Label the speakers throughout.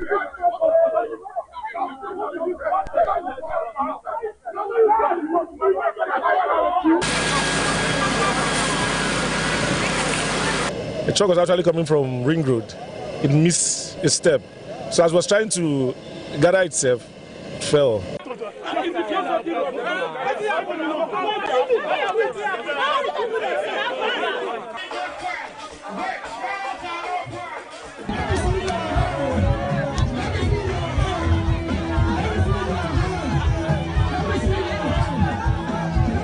Speaker 1: The truck was actually coming from Ring Road. It missed a step. So as it was trying to gather itself, it fell.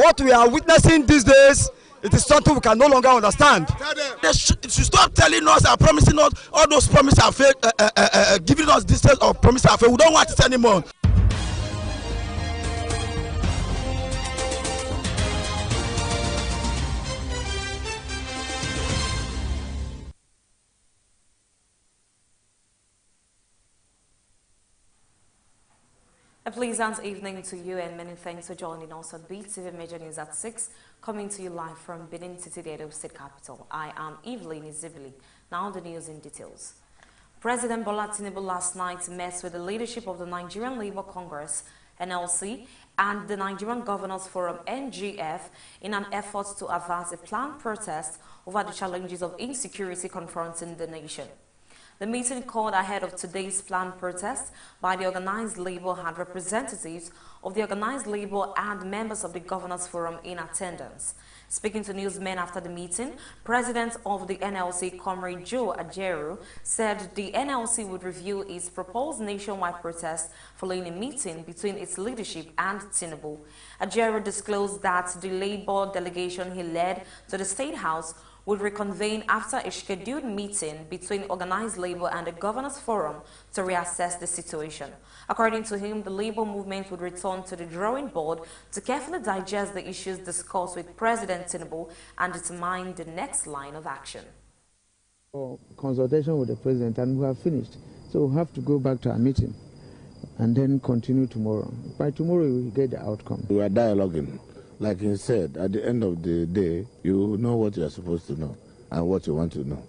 Speaker 2: What we are witnessing these days, it is something we can no longer understand.
Speaker 3: They should stop telling us and promising us all those promises are fake, giving us this set of promises are fake. We don't want it anymore.
Speaker 4: A pleasant evening to you and many thanks for joining us on Beetv Major News at 6, coming to you live from Benin City, the Edo State capital. I am Evelyn Izibili. Now the news in details. President Bola Tinubu last night met with the leadership of the Nigerian Labour Congress, NLC, and the Nigerian Governors Forum, NGF, in an effort to advance a planned protest over the challenges of insecurity confronting the nation. The meeting called ahead of today's planned protest by the organized labor had representatives of the organized labor and members of the Governors Forum in attendance. Speaking to newsmen after the meeting, President of the NLC, Comrade Joe Ajeru, said the NLC would review its proposed nationwide protest following a meeting between its leadership and Tinubu. Ajeru disclosed that the labor delegation he led to the State House would reconvene after a scheduled meeting between organized labor and the Governors Forum to reassess the situation. According to him, the labor movement would return to the drawing board to carefully digest the issues discussed with President Tinubu and determine the next line of action.
Speaker 5: Consultation with the president, and we have finished. So we have to go back to our meeting and then continue tomorrow. By tomorrow, we will get the outcome.
Speaker 6: We are dialoguing. Like he said, at the end of the day, you know what you are supposed to know and what you want to know.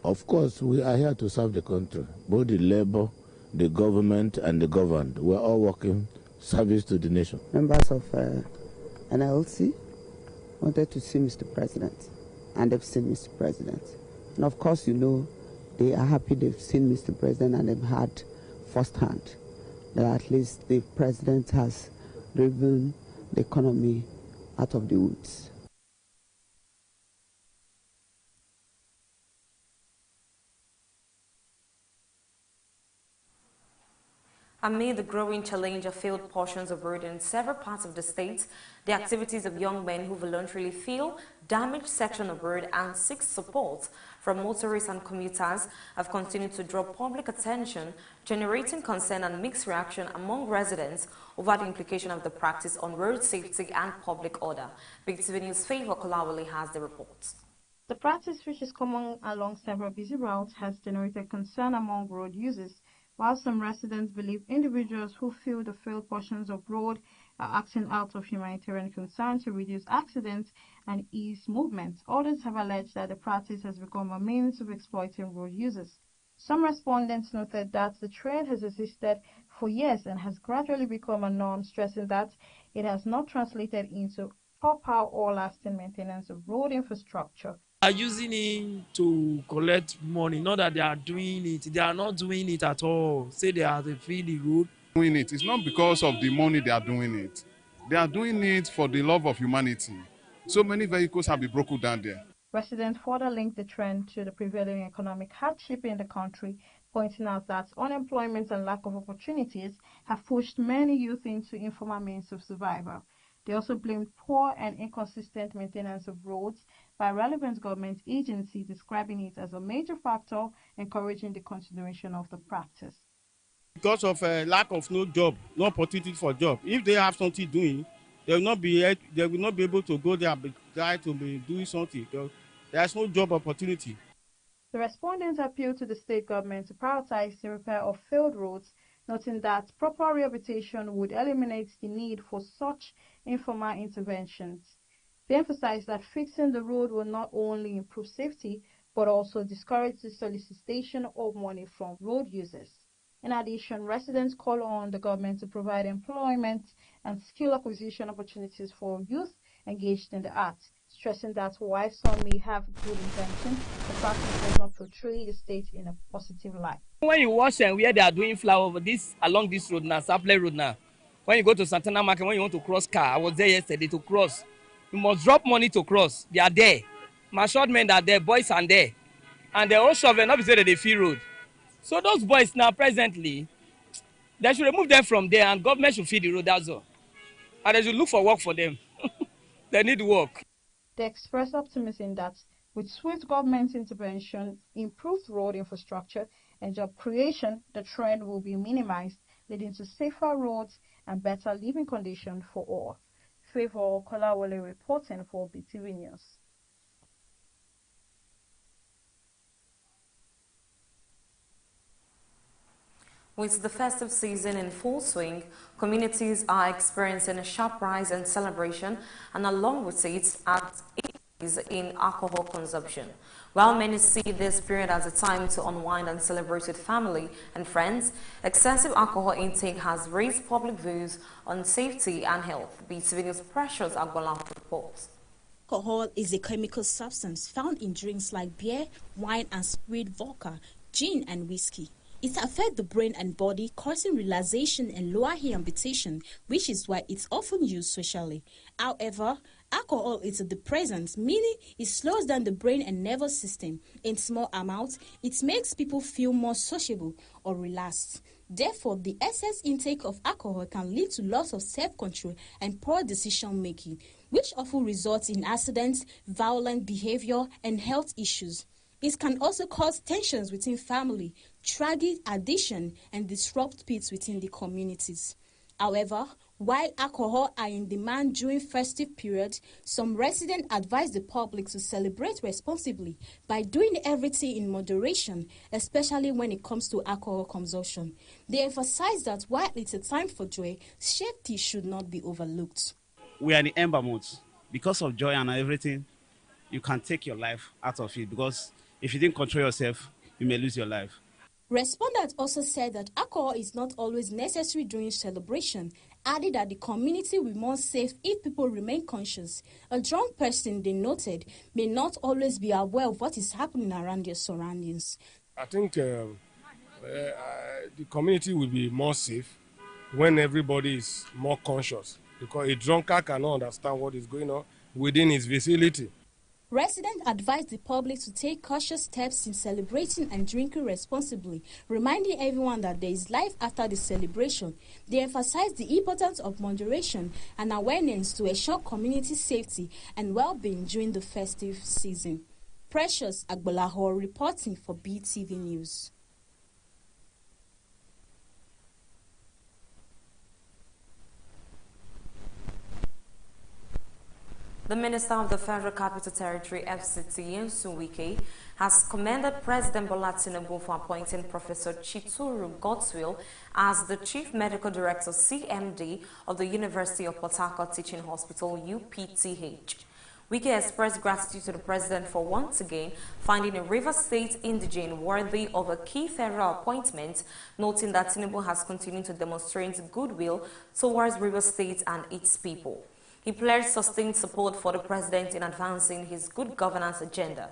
Speaker 6: Of course, we are here to serve the country. Both the labor, the government, and the governed. We are all working service to the nation.
Speaker 7: Members of NLC wanted to see Mr. President, and they've seen Mr. President. And of course, you know, they are happy they've seen Mr. President and they've had firsthand that at least the President has driven the economy out of the woods.
Speaker 4: Amid the growing challenge of failed portions of road in several parts of the state, the activities of young men who voluntarily fill damaged section of road and seek support from motorists and commuters have continued to draw public attention, generating concern and mixed reaction among residents over the implication of the practice on road safety and public order. Beetv News' Favor Kolawole has the report.
Speaker 8: The practice, which is common along several busy routes, has generated concern among road users. While some residents believe individuals who fill the failed portions of road are acting out of humanitarian concern to reduce accidents and ease movement, others have alleged that the practice has become a means of exploiting road users. Some respondents noted that the trend has existed for years and has gradually become a norm, stressing that it has not translated into proper or lasting maintenance of road infrastructure.
Speaker 9: Are using it to collect money, not that they are doing it. They are not doing it at all. Say they are feed the road.
Speaker 10: Doing it. It's not because of the money they are doing it. They are doing it for the love of humanity. So many vehicles have been broken down there.
Speaker 8: Residents further linked the trend to the prevailing economic hardship in the country, pointing out that unemployment and lack of opportunities have pushed many youth into informal means of survival. They also blamed poor and inconsistent maintenance of roads by relevant government agencies, describing it as a major factor encouraging the continuation of the practice.
Speaker 11: Because of lack of no opportunity for job. If they have something doing, they will not be able to go there and try to be doing something. There's no job opportunity.
Speaker 8: The respondents appealed to the state government to prioritize the repair of failed roads, noting that proper rehabilitation would eliminate the need for such informal interventions. They emphasized that fixing the road will not only improve safety, but also discourage the solicitation of money from road users. In addition, residents call on the government to provide employment and skill acquisition opportunities for youth engaged in the arts, stressing that while some may have good intentions, the practice does not portray the state in a positive light.
Speaker 12: When you watch and where they are doing flower this along this road now, Saple Road now, when you go to Santana Market, when you want to cross car, I was there yesterday to cross. You must drop money to cross. They are there. My short men are there, boys are there. And they're all shoveling, not because they feel road. So those boys now presently, they should remove them from there and government should feed the road, that's all. And they should look for work for them. They need work.
Speaker 8: They express optimism that with swift government intervention, improved road infrastructure, and job creation, the trend will be minimized, leading to safer roads and better living conditions for all. Favor Kolawole reporting for Beetv News.
Speaker 4: With the festive season in full swing, communities are experiencing a sharp rise in celebration and along with it, increase in alcohol consumption. While many see this period as a time to unwind and celebrate with family and friends, excessive alcohol intake has raised public views on safety and health. Beetv News Precious Agbola reports.
Speaker 13: Alcohol is a chemical substance found in drinks like beer, wine and spirit vodka, gin and whiskey. It affects the brain and body, causing relaxation and lower ambition, which is why it's often used socially. However, alcohol is a depressant, meaning it slows down the brain and nervous system. In small amounts, it makes people feel more sociable or relaxed. Therefore, the excess intake of alcohol can lead to loss of self-control and poor decision-making, which often results in accidents, violent behavior, and health issues. It can also cause tensions within family, tragic addiction, and disrupt peace within the communities. However, while alcohol are in demand during festive periods, some residents advise the public to celebrate responsibly by doing everything in moderation, especially when it comes to alcohol consumption. They emphasize that while it's a time for joy, safety should not be overlooked.
Speaker 11: We are in the ember moods. Because of joy and everything, you can take your life out of it, because if you didn't control yourself, you may lose your life.
Speaker 13: Respondents also said that alcohol is not always necessary during celebration, adding that the community will be more safe if people remain conscious. A drunk person, they noted, may not always be aware of what is happening around their surroundings.
Speaker 1: I think the community will be more safe when everybody is more conscious, because a drunkard cannot understand what is going on within his vicinity.
Speaker 13: Residents advise the public to take cautious steps in celebrating and drinking responsibly, reminding everyone that there is life after the celebration. They emphasize the importance of moderation and awareness to ensure community safety and well-being during the festive season. Precious Agbolaho reporting for Beetv News.
Speaker 4: The Minister of the Federal Capital Territory, FCT, Nsuwike, has commended President Bola Tinubu for appointing Professor Chituru Godswill as the Chief Medical Director, CMD, of the University of Port Harcourt Teaching Hospital, UPTH. Wike expressed gratitude to the President for once again finding a Rivers State indigene worthy of a key federal appointment, noting that Tinubu has continued to demonstrate goodwill towards Rivers State and its people. He pledged sustained support for the President in advancing his good governance agenda.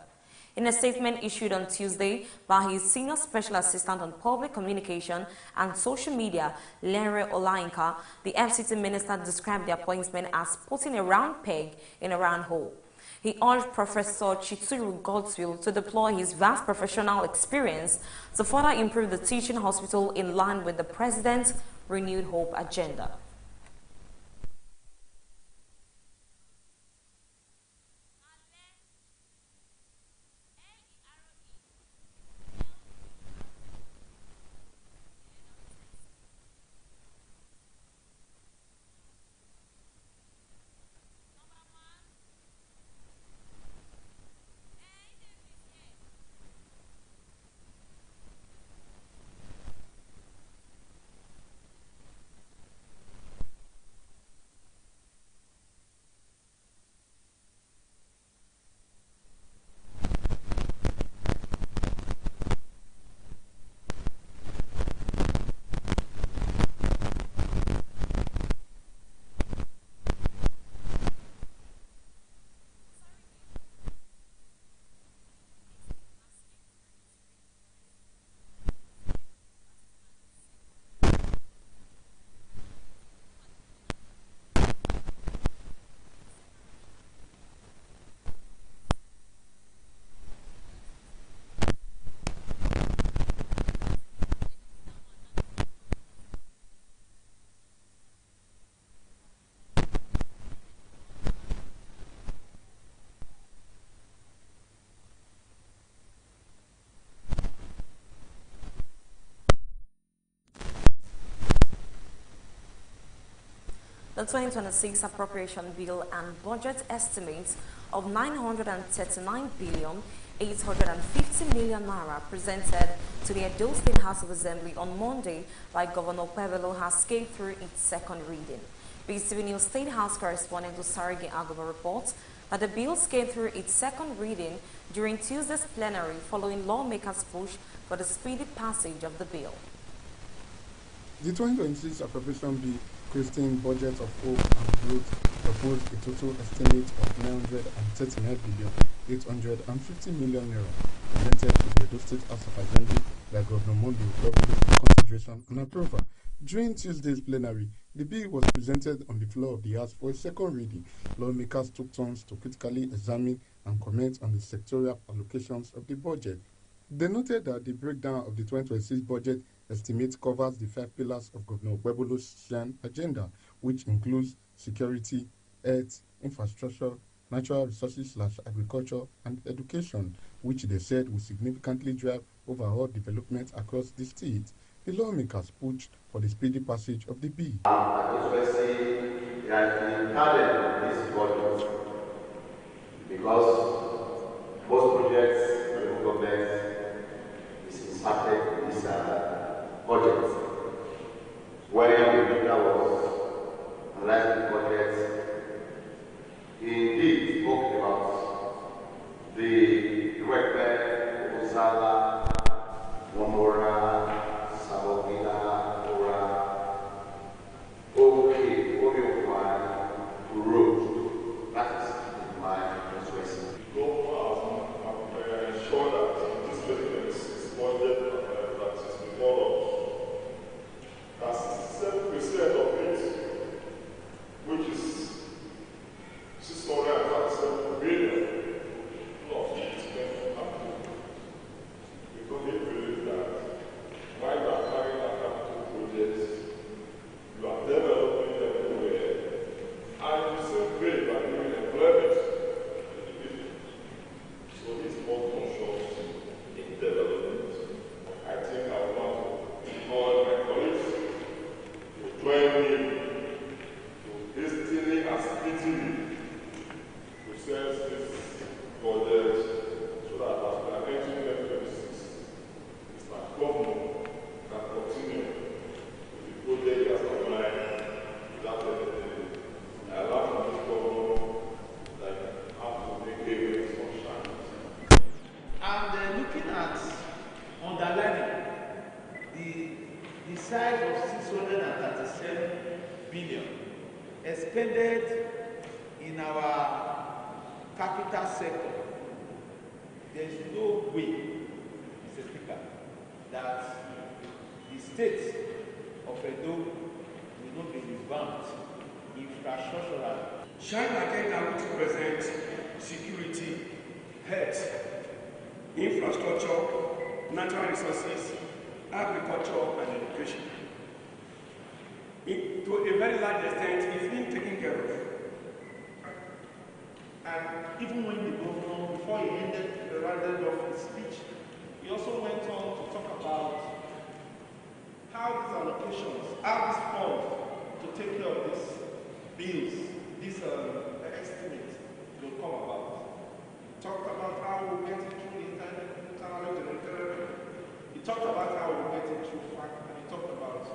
Speaker 4: In a statement issued on Tuesday by his Senior Special Assistant on Public Communication and Social Media, Lenre Olainka, the FCT Minister described the appointment as putting a round peg in a round hole. He urged Professor Chituru Godswill to deploy his vast professional experience to further improve the teaching hospital in line with the President's renewed hope agenda. the 2026 appropriation bill and budget estimates of 939 billion 850 million naira presented to the Edo State House of Assembly on Monday by Governor Pevelo has scaled through its second reading. Beetv News State House correspondent Usarige Agoba reports that the bill scaled through its second reading during Tuesday's plenary following lawmakers' push for the speedy passage of the bill.
Speaker 14: The 2026 appropriation bill, Christian budget of hope and growth, proposed a total estimate of 939 billion 850 million naira presented to the Edo State House of Assembly by Governor Mondo for consideration and approval. During Tuesday's plenary, the bill was presented on the floor of the House for a second reading. Lawmakers took turns to critically examine and comment on the sectorial allocations of the budget. They noted that the breakdown of the 2026 budget estimate covers the 5 pillars of Governor Pevolo's agenda, which includes security, health, infrastructure, natural resources/agriculture, and education, which they said will significantly drive overall development across the state. The lawmakers pushed for the speedy passage of the bill.
Speaker 15: It has been included in this budget because most projects the local government is inserted in this budget. When the leader was analyzing the budget, he indeed spoke about the development of Osala, Momora, Sabogina, Ora, road. That is my constituency.
Speaker 16: Government has ensured that this 2026 budget that is before us has 67% of it, which is 637 billion of it spent on capital. Because they believe that while you are carrying out capital projects, you are developing them everywhere. And the same way you are doing employment. So this more conscious in development. I think I want to call my colleagues to join me to hastily and speedily process this budget so that as we are entering 2026, Mr. Governor can continue with the project as outlined without anything. I love from this governor that how to make a sunshine.
Speaker 17: And looking at underlining the size of 637 billion expended in our capital sector, there is no way, Mr. Speaker, that the state of Edo will not be revamped infrastructural.
Speaker 18: Shine agenda which represents security, health, infrastructure, natural resources, agriculture, and education. To a very large extent, it's being taken care of.
Speaker 17: And even when the governor, before he rounded off his speech, he also went on to talk about how these allocations, how this fund to take care of these bills, this estimate will come about. He talked about how we'll get it through the internal generated. He talked about how we'll get it through FAC, and he talked about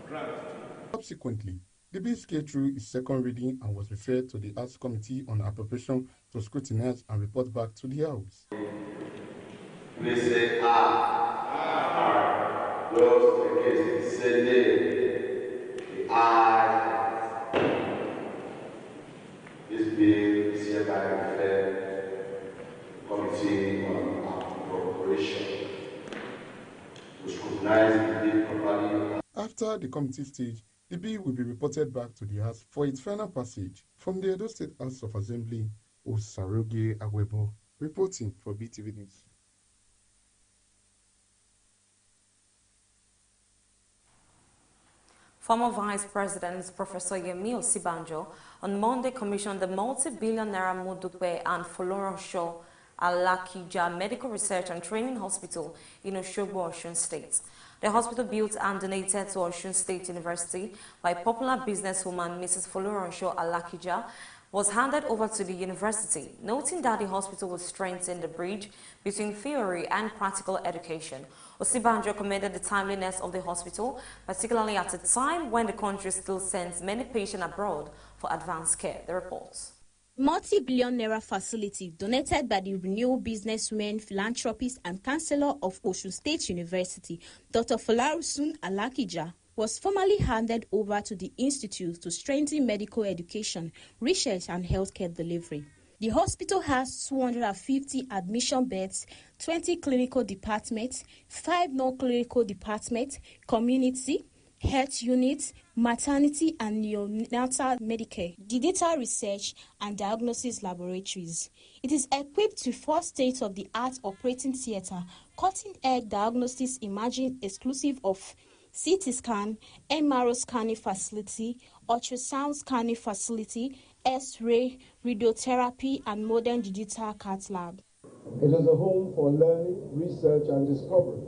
Speaker 17: grants.
Speaker 14: Subsequently, the bill scaled through its second reading and was referred to the House Committee on Appropriation to scrutinize and report back to the House.
Speaker 15: We say aye. Those against say nay. The aye. This bill is hereby referred to the Committee on Appropriation to scrutinize the bill properly.
Speaker 14: After the committee stage, the bill will be reported back to the House for its final passage. From the Edo State House of Assembly, Osaroge Agwebo, reporting for Beetv News.
Speaker 4: Former Vice President Professor Yemi Osibanjo on Monday commissioned the multi-billion naira Modupe and Foloronsho Alakija Medical Research and Training Hospital in Osogbo, Osun State. The hospital built and donated to Osun State University by popular businesswoman Mrs. Foloronsho Alakija was handed over to the university, noting that the hospital will strengthen the bridge between theory and practical education. Osibanjo commended the timeliness of the hospital, particularly at a time when the country still sends many patients abroad for advanced care. The reports.
Speaker 13: Multi-billion naira facility donated by the renewed businesswoman, philanthropist and chancellor of Osun State University, Dr. Folarusun Alakija, was formally handed over to the institute to strengthen medical education, research and healthcare delivery. The hospital has 250 admission beds, 20 clinical departments, 5 non-clinical departments, community, health units, maternity and neonatal medical, digital research and diagnosis laboratories. It is equipped with 4 state-of-the-art operating theatre, cutting-edge diagnosis imaging exclusive of CT scan, MRO scanning facility, ultrasound scanning facility, X-ray, radiotherapy and modern digital cath lab.
Speaker 19: It is a home for learning, research and discovery.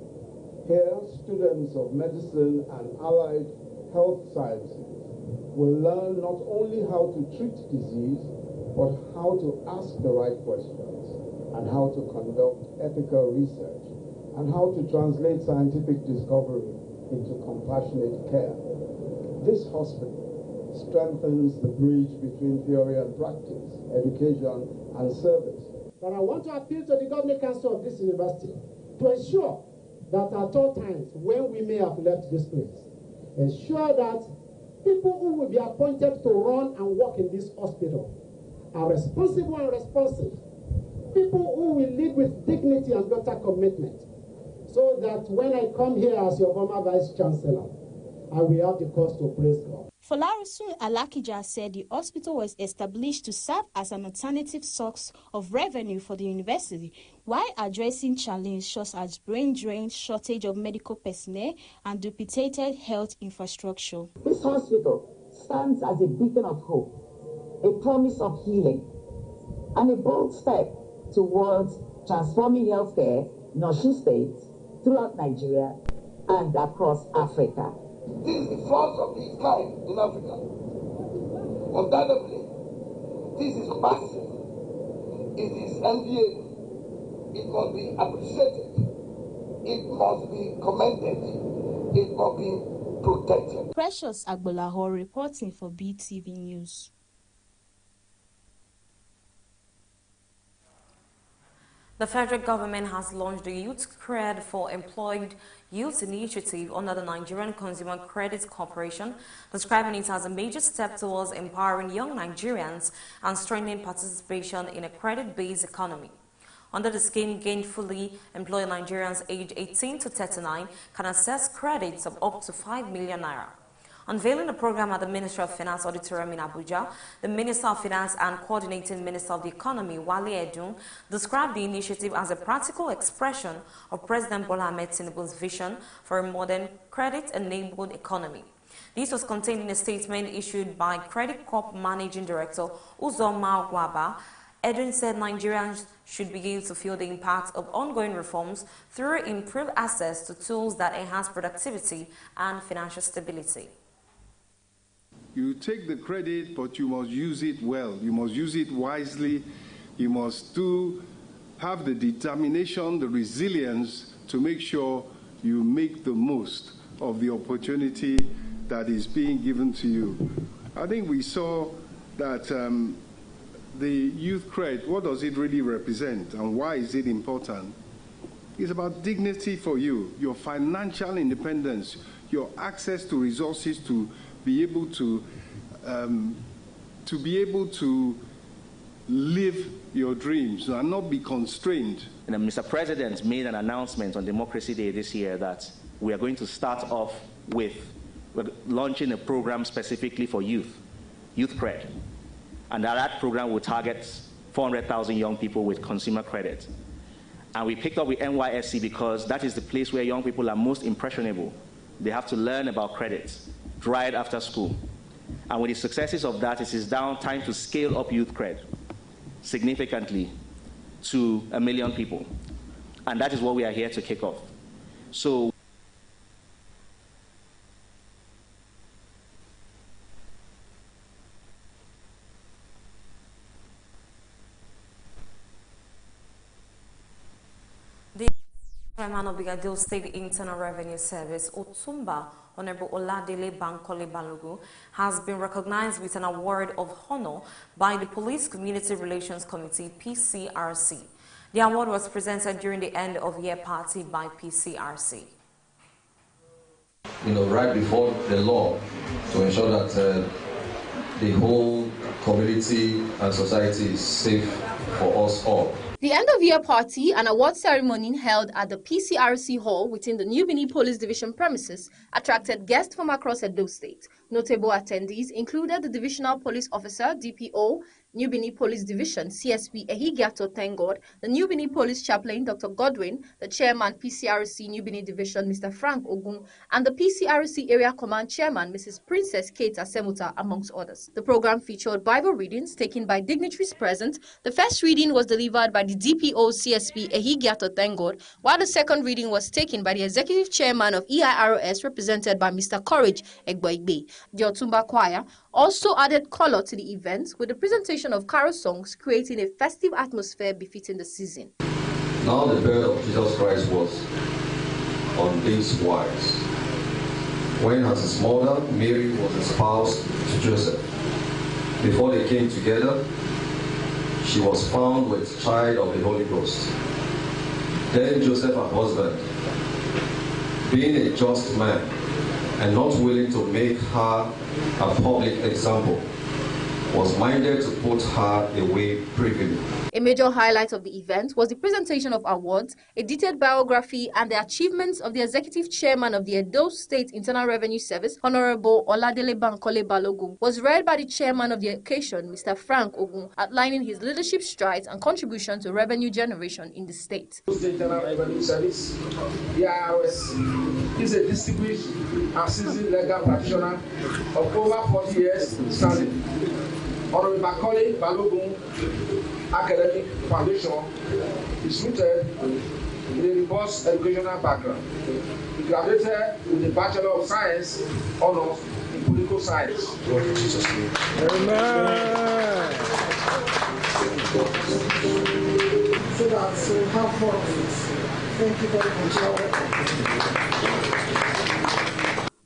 Speaker 19: Here, students of medicine and allied health sciences will learn not only how to treat disease, but how to ask the right questions, and how to conduct ethical research, and how to translate scientific discovery into compassionate care. This hospital strengthens the bridge between theory and practice, education and service.
Speaker 20: But I want to appeal to the governing council of this university to ensure that at all times when we may have left this place, ensure that people who will be appointed to run and work in this hospital are responsible and responsive. People who will lead with dignity and utter commitment, so that when I come here as your former vice chancellor, I will have the cause to praise God.
Speaker 13: Folarusun Alakija said the hospital was established to serve as an alternative source of revenue for the university, while addressing challenges such as brain drain, shortage of medical personnel, and duplicated health infrastructure.
Speaker 21: This hospital stands as a beacon of hope, a promise of healing, and a bold step towards transforming healthcare in Osun State, throughout Nigeria, and across Africa.
Speaker 22: This is the first of its kind in Africa. Undoubtedly, this is massive. It is enviable. It must be appreciated. It must be commended. It must be protected.
Speaker 13: Precious Agbolahor reporting for Beetv News.
Speaker 4: The federal government has launched the Youth Cred for Employed Youth Initiative under the Nigerian Consumer Credit Corporation, describing it as a major step towards empowering young Nigerians and strengthening participation in a credit-based economy. Under the scheme, gainfully employed Nigerians aged 18 to 39 can access credits of up to 5 million naira. Unveiling the program at the Ministry of Finance Auditorium in Abuja, the Minister of Finance and Coordinating Minister of the Economy, Wale Edun, described the initiative as a practical expression of President Bola Ahmed Tinubu's vision for a modern, credit-enabled economy. This was contained in a statement issued by Credit Corp Managing Director Uzoma Gwaba. Edun said Nigerians should begin to feel the impact of ongoing reforms through improved access to tools that enhance productivity and financial stability.
Speaker 23: You take the credit, but you must use it well. You must use it wisely. You must have the determination, the resilience to make sure you make the most of the opportunity that is being given to you. I think we saw that the youth credit, what does it really represent and why is it important? It's about dignity for you, your financial independence, your access to resources to be able to live your dreams and not be constrained.
Speaker 24: And Mr. President made an announcement on Democracy Day this year that we are going to start off with launching a program specifically for youth cred. And that program will target 400,000 young people with consumer credit. And we picked up with NYSC because that is the place where young people are most impressionable. They have to learn about credit right after school. And with the successes of that, it is now time to scale up youth cred significantly to 1 million people. And that is what we are here to kick off. So
Speaker 4: chairman of the Edo State Internal Revenue Service, Otumba Honorable Oladele Bankole Balogun, has been recognized with an award of honor by the Police Community Relations Committee, PCRC. The award was presented during the end of year party by PCRC.
Speaker 2: Right before the law, to ensure that the whole community and society is safe for us all.
Speaker 3: The end-of-year party and award ceremony held at the PCRC Hall within the New Benin Police Division premises attracted guests from across Edo State. Notable attendees included the Divisional Police Officer, DPO, New Benin Police Division, CSP Ehigiato Tengod, the New Benin Police Chaplain, Dr. Godwin, the Chairman, PCRC New Benin Division, Mr. Frank Ogun, and the PCRC Area Command Chairman, Mrs. Princess Kate Asemuta, amongst others. The program featured Bible readings taken by dignitaries present. The first reading was delivered by the DPO CSP Ehigiato Tengod, while the second reading was taken by the Executive Chairman of EIROS, represented by Mr. Courage Egboigbe. The Otumba Choir also added color to the event with the presentation of carol songs, creating a festive atmosphere befitting the season.
Speaker 2: Now the birth of Jesus Christ was on this wise. When as his mother, Mary, was espoused to Joseph, before they came together, she was found with child of the Holy Ghost. Then Joseph, her husband, being a just man and not willing to make her a public example, was minded to put her away privily.
Speaker 3: A major highlight of the event was the presentation of awards, a detailed biography, and the achievements of the Executive Chairman of the Edo State Internal Revenue Service, Honorable Oladele Bankole Balogun, was read by the Chairman of the occasion, Mr. Frank Ogun, outlining his leadership strides and contribution to revenue generation in the state.
Speaker 5: The Internal Revenue Service, EIROS, is a distinguished and seasoned legal practitioner of over 40 years standing. Honorable Bankole Balogun Academic Foundation is rooted in a robust educational background. He graduated with a Bachelor of Science honors in Political Science. Amen.
Speaker 20: So that's half more of it. Thank you very much.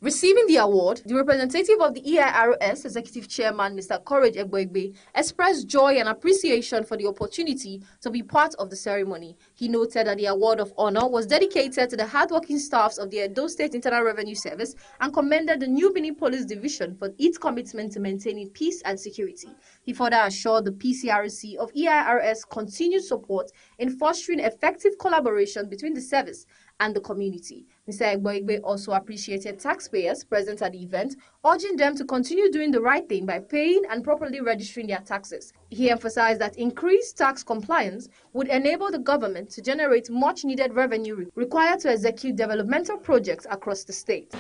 Speaker 3: Receiving the award, the representative of the EIROS Executive Chairman, Mr. Courage Egboigbe, expressed joy and appreciation for the opportunity to be part of the ceremony. He noted that the award of honor was dedicated to the hardworking staffs of the Edo State Internal Revenue Service and commended the New Benin Police Division for its commitment to maintaining peace and security. He further assured the PCRC of EIROS continued support in fostering effective collaboration between the service and the community. Mr. Egboigbe also appreciated taxpayers present at the event, urging them to continue doing the right thing by paying and properly registering their taxes. He emphasized that increased tax compliance would enable the government to generate much-needed revenue required to execute developmental projects across the state.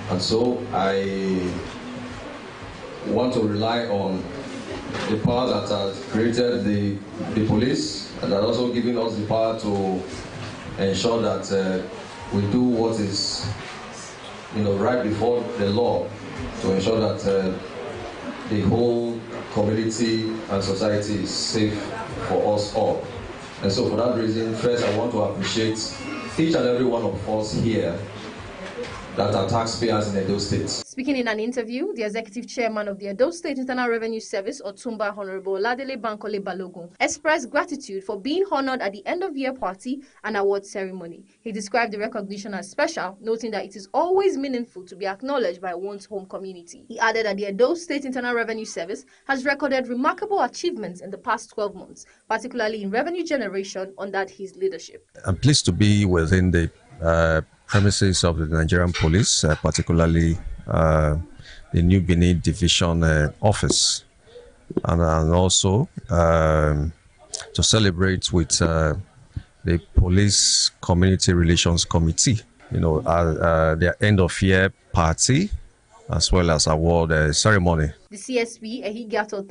Speaker 2: And so I want to rely on the power that has created the police, and that also giving us the power to ensure that we do what is, right before the law, to ensure that the whole community and society is safe for us all. And so for that reason, first I want to appreciate each and every one of us here that are taxpayers in Edo State.
Speaker 3: Speaking in an interview, the Executive Chairman of the Edo State Internal Revenue Service, Otumba Honorable Oladele Bankole Balogun, expressed gratitude for being honored at the end-of-year party and award ceremony. He described the recognition as special, noting that it is always meaningful to be acknowledged by one's home community. He added that the Edo State Internal Revenue Service has recorded remarkable achievements in the past 12 months, particularly in revenue generation under his leadership.
Speaker 6: I'm pleased to be within the premises of the Nigerian police, particularly the New Benin Division office, and also to celebrate with the Police Community Relations Committee, their end of year party, as well as award ceremony.
Speaker 3: The CSP, Ehigato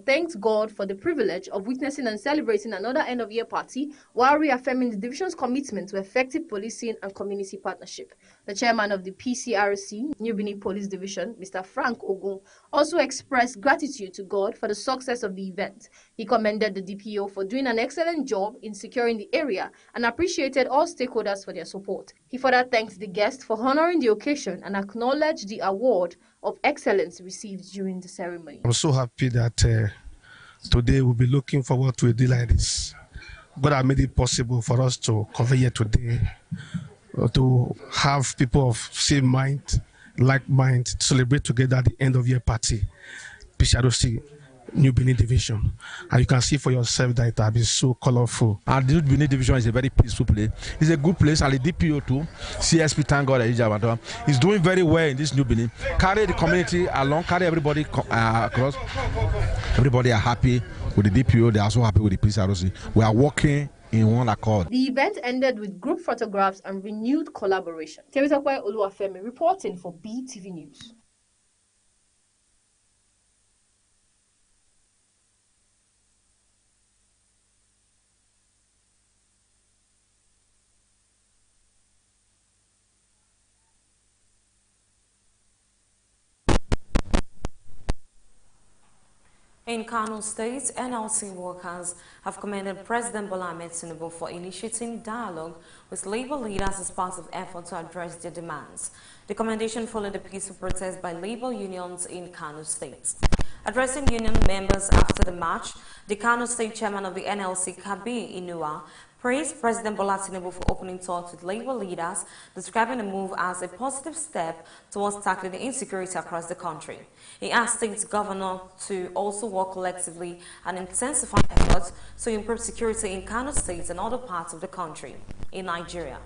Speaker 3: thanked God for the privilege of witnessing and celebrating another end-of-year party while reaffirming the division's commitment to effective policing and community partnership. The chairman of the PCRC, New Benin Police Division, Mr. Frank Ogun, also expressed gratitude to God for the success of the event. He commended the DPO for doing an excellent job in securing the area and appreciated all stakeholders for their support. He further thanked the guests for honoring the occasion and acknowledged the award of excellence received during the ceremony.
Speaker 7: I'm so happy that today we'll be looking forward to a day like this. God has made it possible for us to convey here today, to have people of same mind, like mind, celebrate together the end of year party, PCRC, New Benin Division. And you can see for yourself that it has been so colorful.
Speaker 9: And the New Benin Division is a very peaceful place. It's a good place, and the DPO too, CSP, thank God, is doing very well in this New Benin. Carry the community along, carry everybody across. Everybody are happy with the DPO, they are also happy with the PCRC. We are working in one accord.
Speaker 3: The event ended with group photographs and renewed collaboration. Temitope Oluwafemi reporting for BTV News.
Speaker 4: In Kano State, NLC workers have commended President Bola Ahmed Tinubu for initiating dialogue with labor leaders as part of effort to address their demands. The commendation followed the peaceful protest by labor unions in Kano State. Addressing union members after the march, the Kano State chairman of the NLC, Kabi Inua, praised President Bola Tinubu for opening talks with labor leaders, describing the move as a positive step towards tackling the insecurity across the country. He asked state governor to also work collectively and intensify efforts to improve security in Kano State and other parts of the country in Nigeria.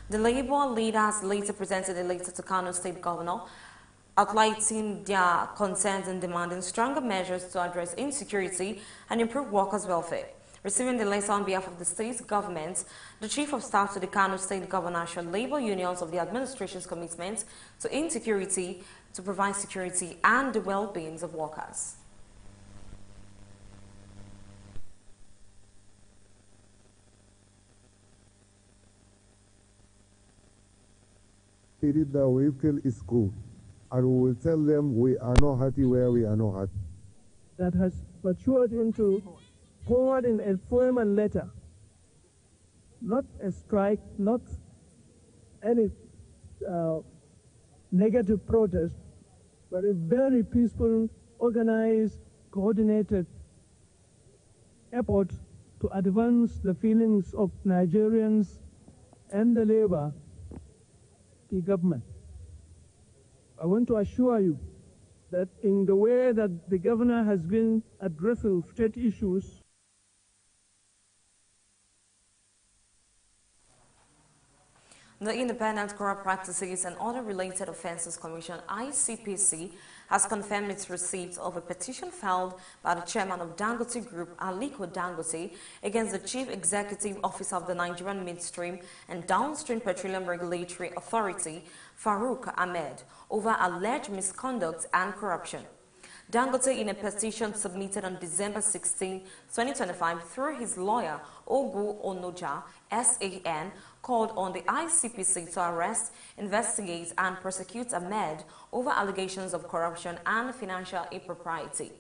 Speaker 4: The labor leaders later presented a letter to Kano State governor outlining their concerns and demanding stronger measures to address insecurity and improve workers' welfare. Receiving the letter on behalf of the state government, the Chief of Staff to the Kano State Governor assured labor unions of the administration's commitment to insecurity to provide security and the well-being of workers.
Speaker 10: That we feel is good, and we will tell them we are not happy where we are not happy.
Speaker 12: That has matured into forwarding a formal letter, not a strike, not any negative protest, but a very peaceful, organized, coordinated effort to advance the feelings of Nigerians and the labor, the government. I want to assure you that in the way that the governor has been addressing state issues,
Speaker 4: the Independent Corrupt Practices and Other Related Offences Commission, ICPC, has confirmed its receipt of a petition filed by the chairman of Dangote Group, Aliko Dangote, against the Chief Executive Officer of the Nigerian Midstream and Downstream Petroleum Regulatory Authority, Farouk Ahmed, over alleged misconduct and corruption. Dangote, in a petition submitted on December 16, 2025, through his lawyer, Ogu Onoja, SAN, called on the ICPC to arrest, investigate, and prosecute Ahmed over allegations of corruption and financial impropriety.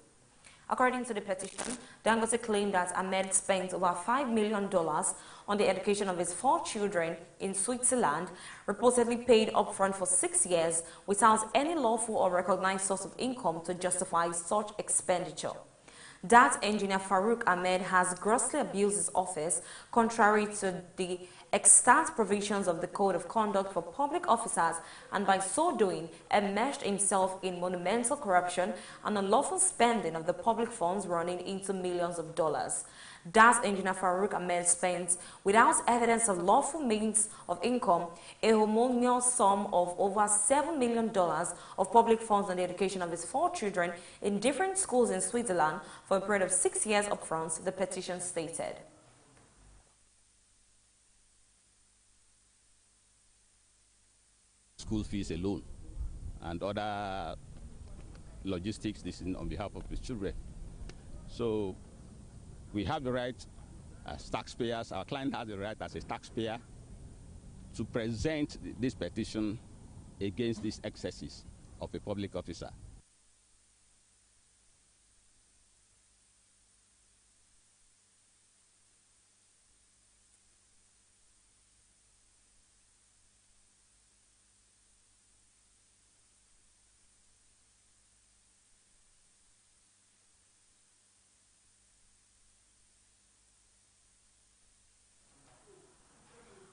Speaker 4: According to the petition, Dangote claimed that Ahmed spent over $5 million on the education of his 4 children in Switzerland, reportedly paid upfront for 6 years without any lawful or recognized source of income to justify such expenditure. That engineer Farouk Ahmed has grossly abused his office, contrary to the extant provisions of the Code of Conduct for Public Officers, and by so doing, enmeshed himself in monumental corruption and unlawful spending of the public funds running into millions of dollars. That engineer Farouk Ahmed spent, without evidence of lawful means of income, a humongous sum of over $7 million of public funds on the education of his 4 children in different schools in Switzerland for a period of 6 years upfront, the petition stated.
Speaker 25: School fees alone and other
Speaker 1: logistics this on behalf of the children. So we have the right as taxpayers, our client has the right as a taxpayer to present this petition against these excesses of a public officer.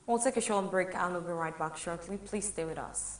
Speaker 4: We'll take a short break and we'll be right back shortly. Please stay with us.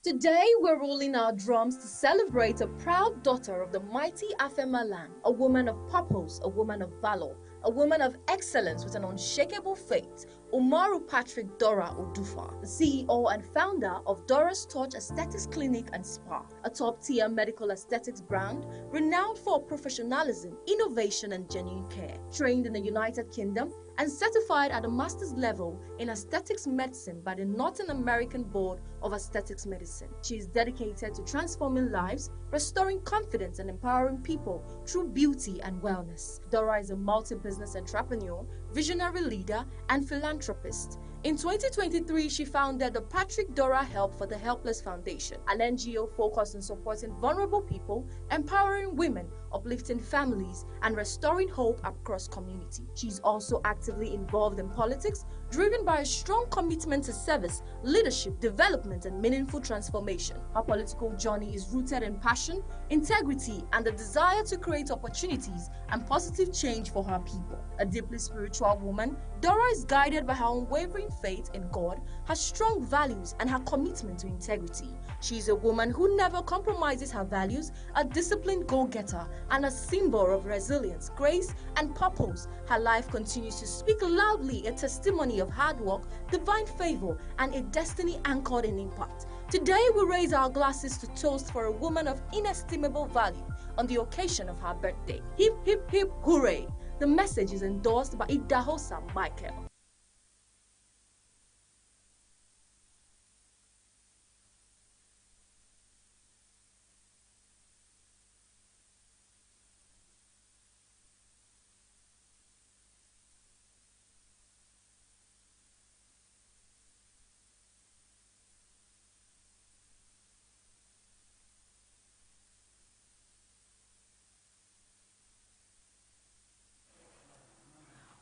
Speaker 3: Today, we're rolling our drums to celebrate a proud daughter of the mighty Afema land, a woman of purpose, a woman of valor, a woman of excellence with an unshakable faith, Umaru Patrick Dora Odufa, the CEO and founder of Dora's Touch Aesthetics Clinic and Spa, a top-tier medical aesthetics brand renowned for professionalism, innovation, and genuine care. Trained in the United Kingdom and certified at a master's level in aesthetics medicine by the Northern American Board of Aesthetics Medicine. She is dedicated to transforming lives, restoring confidence, and empowering people through beauty and wellness. Dora is a multi-business entrepreneur, visionary leader, and philanthropist. In 2023, she founded the Patrick Dora Help for the Helpless Foundation, an NGO focused on supporting vulnerable people, empowering women, uplifting families, and restoring hope across community. She's also actively involved in politics, driven by a strong commitment to service, leadership, development, and meaningful transformation. Her political journey is rooted in passion, integrity, and the desire to create opportunities and positive change for her people. A deeply spiritual woman, Dora is guided by her unwavering faith in God, her strong values, and her commitment to integrity. She is a woman who never compromises her values, a disciplined go-getter, and a symbol of resilience, grace, and purpose. Her life continues to speak loudly, a testimony of hard work, divine favor, and a destiny anchored in impact. Today, we raise our glasses to toast for a woman of inestimable value on the occasion of her birthday. Hip, hip, hip, hooray! The message is endorsed by Idahosa Michael.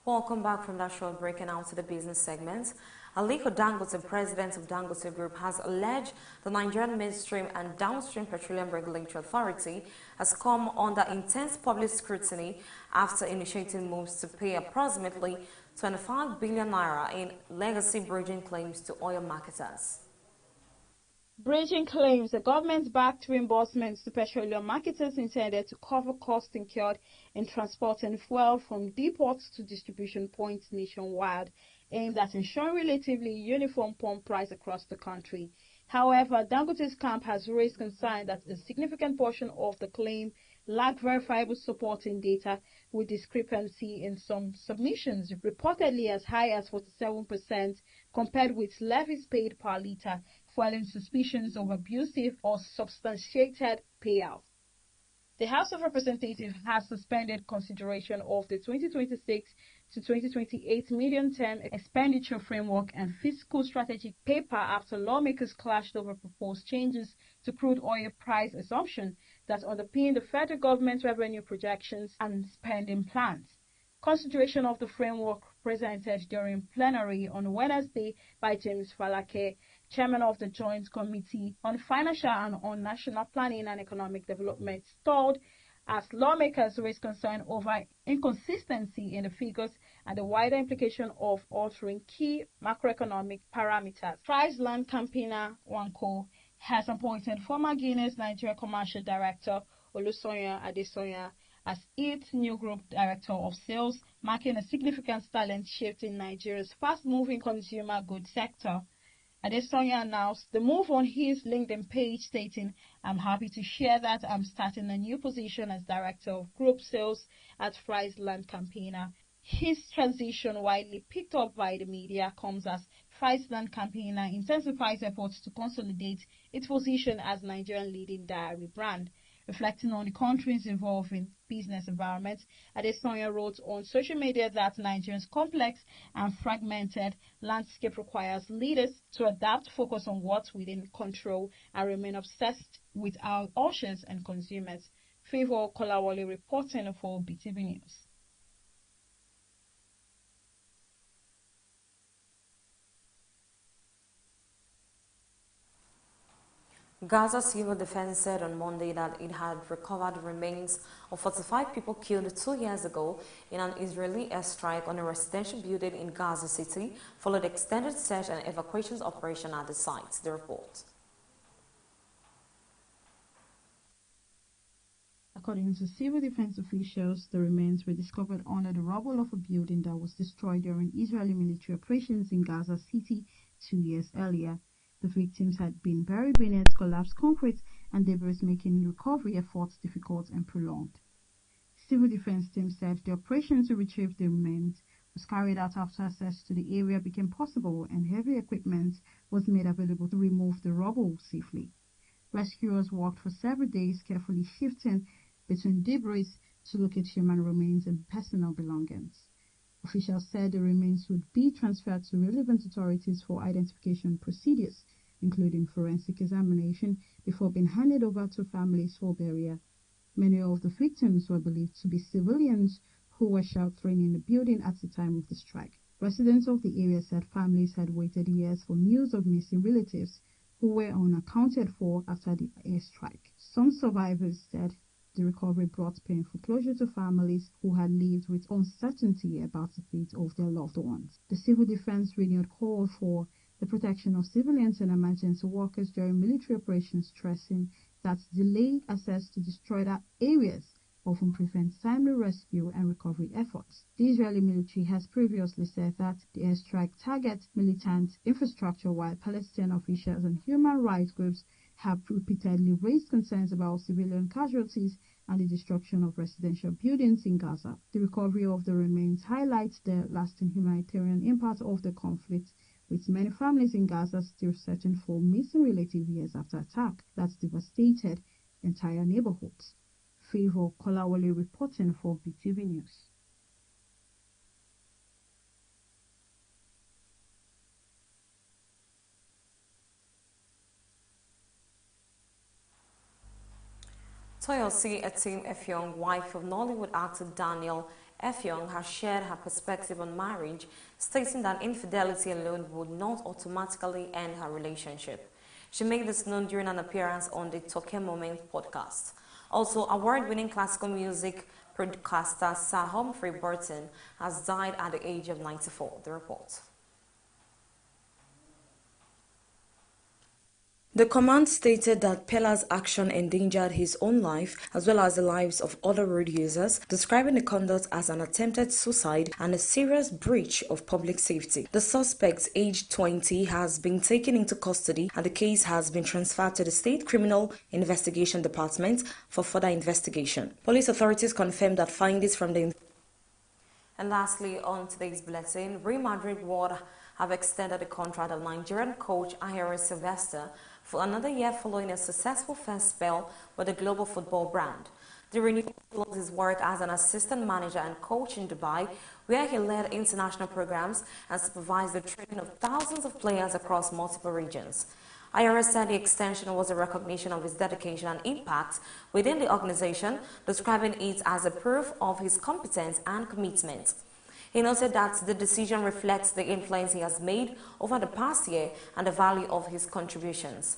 Speaker 4: Welcome back from that short break and out to the business segment. Aliko Dangote, president of Dangote Group, has alleged the Nigerian Midstream and Downstream Petroleum Regulatory Authority has come under intense public scrutiny after initiating moves to pay approximately 25 billion naira in legacy bridging claims to oil marketers.
Speaker 8: Bridging claims the government-backed reimbursements to petroleum marketers intended to cover costs incurred in transporting fuel from depots to distribution points nationwide, aimed at ensuring relatively uniform pump price across the country. However, Dangote's camp has raised concern that a significant portion of the claim lack verifiable supporting data, with discrepancy in some submissions reportedly as high as 47% compared with levies paid per litre, fueling suspicions of abusive or substantiated payouts. The House of Representatives has suspended consideration of the 2026 to 2028 medium-term expenditure framework and fiscal strategic paper after lawmakers clashed over proposed changes to crude oil price assumption that underpin the federal government's revenue projections and spending plans. Consideration of the framework presented during plenary on Wednesday by James Falake, chairman of the Joint Committee on Financial and on National Planning and Economic Development, stalled as lawmakers raised concern over inconsistency in the figures and the wider implication of altering key macroeconomic parameters. Price Land Campaigner Wanko has appointed former Guinness Nigeria Commercial Director Olusoya Adesoya as its new group director of sales, marking a significant talent shift in Nigeria's fast-moving consumer goods sector. Adesoya announced the move on his LinkedIn page, stating, "I'm happy to share that I'm starting a new position as Director of Group Sales at Fry's Land Campaigner." His transition, widely picked up by the media, comes as Fry's Land Campaigner intensifies efforts to consolidate its position as Nigerian leading dairy brand. Reflecting on the country's evolving business environment, Adesanya wrote on social media that Nigeria's complex and fragmented landscape requires leaders to adapt, focus on what's within control, and remain obsessed with our ushers and consumers. Favor Kolawole reporting for Beetv News.
Speaker 4: Gaza Civil Defense said on Monday that it had recovered the remains of 45 people killed 2 years ago in an Israeli airstrike on a residential building in Gaza City, followed extended search and evacuation operation at the site. The report.
Speaker 8: According to civil defense officials, the remains were discovered under the rubble of a building that was destroyed during Israeli military operations in Gaza City 2 years earlier. The victims had been buried beneath collapsed concrete and debris, making recovery efforts difficult and prolonged. Civil defense team said the operation to retrieve the remains was carried out after access to the area became possible and heavy equipment was made available to remove the rubble safely. Rescuers worked for several days, carefully shifting between debris to locate human remains and personal belongings. Officials said the remains would be transferred to relevant authorities for identification procedures, including forensic examination, before being handed over to families for burial. Many of the victims were believed to be civilians who were sheltering in the building at the time of the strike. Residents of the area said families had waited years for news of missing relatives who were unaccounted for after the airstrike. Some survivors said the recovery brought painful closure to families who had lived with uncertainty about the fate of their loved ones. The Civil Defense Union called for the protection of civilians and emergency workers during military operations, stressing that delayed access to destroyed areas often prevents timely rescue and recovery efforts. The Israeli military has previously said that the airstrike targets militant infrastructure, while Palestinian officials and human rights groups have repeatedly raised concerns about civilian casualties and the destruction of residential buildings in Gaza. The recovery of the remains highlights the lasting humanitarian impact of the conflict, with many families in Gaza still searching for missing relatives years after attack that devastated entire neighborhoods. Favor Kolawole reporting for Beetv News.
Speaker 4: Toyosi Etim Effiong, wife of Nollywood actor Daniel Effiong, has shared her perspective on marriage, stating that infidelity alone would not automatically end her relationship. She made this known during an appearance on the Toke Moment podcast. Also, award-winning classical music broadcaster Sir Humphrey Burton has died at the age of 94. The report. The command stated that Pella's action endangered his own life as well as the lives of other road users, describing the conduct as an attempted suicide and a serious breach of public safety. The suspect, aged 20, has been taken into custody and the case has been transferred to the State Criminal Investigation Department for further investigation. Police authorities confirmed that findings from the... And lastly, on today's bulletin, Real Madrid would have extended the contract of Nigerian coach Ahira Sylvester for another year following a successful first spell with the global football brand. The renewal follows his work as an assistant manager and coach in Dubai, where he led international programs and supervised the training of thousands of players across multiple regions. Ahira said the extension was a recognition of his dedication and impact within the organization, describing it as a proof of his competence and commitment. He noted that the decision reflects the influence he has made over the past year and the value of his contributions.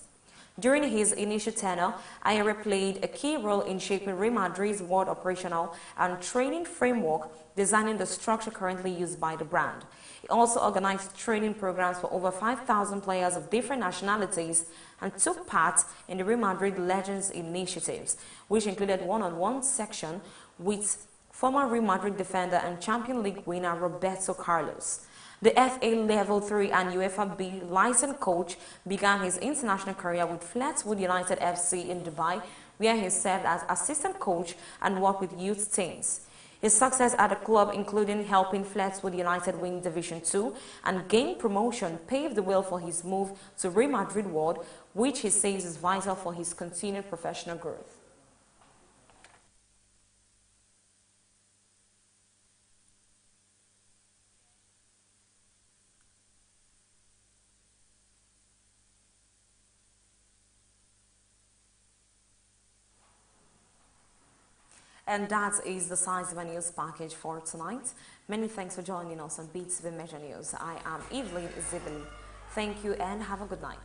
Speaker 4: During his initial tenure, Ahira played a key role in shaping Real Madrid's world operational and training framework, designing the structure currently used by the brand. He also organized training programs for over 5,000 players of different nationalities and took part in the Real Madrid Legends initiatives, which included one-on-one section with former Real Madrid defender and Champions League winner Roberto Carlos. The FA Level 3 and UEFA B licensed coach began his international career with Fleetwood United FC in Dubai, where he served as assistant coach and worked with youth teams. His success at the club, including helping Fleetwood United win Division 2 and gain promotion, paved the way for his move to Real Madrid World, which he says is vital for his continued professional growth. And that is the size of our news package for tonight. Many thanks for joining us on Beetv Major News. I am Evelyn Zibili. Thank you and have a good night.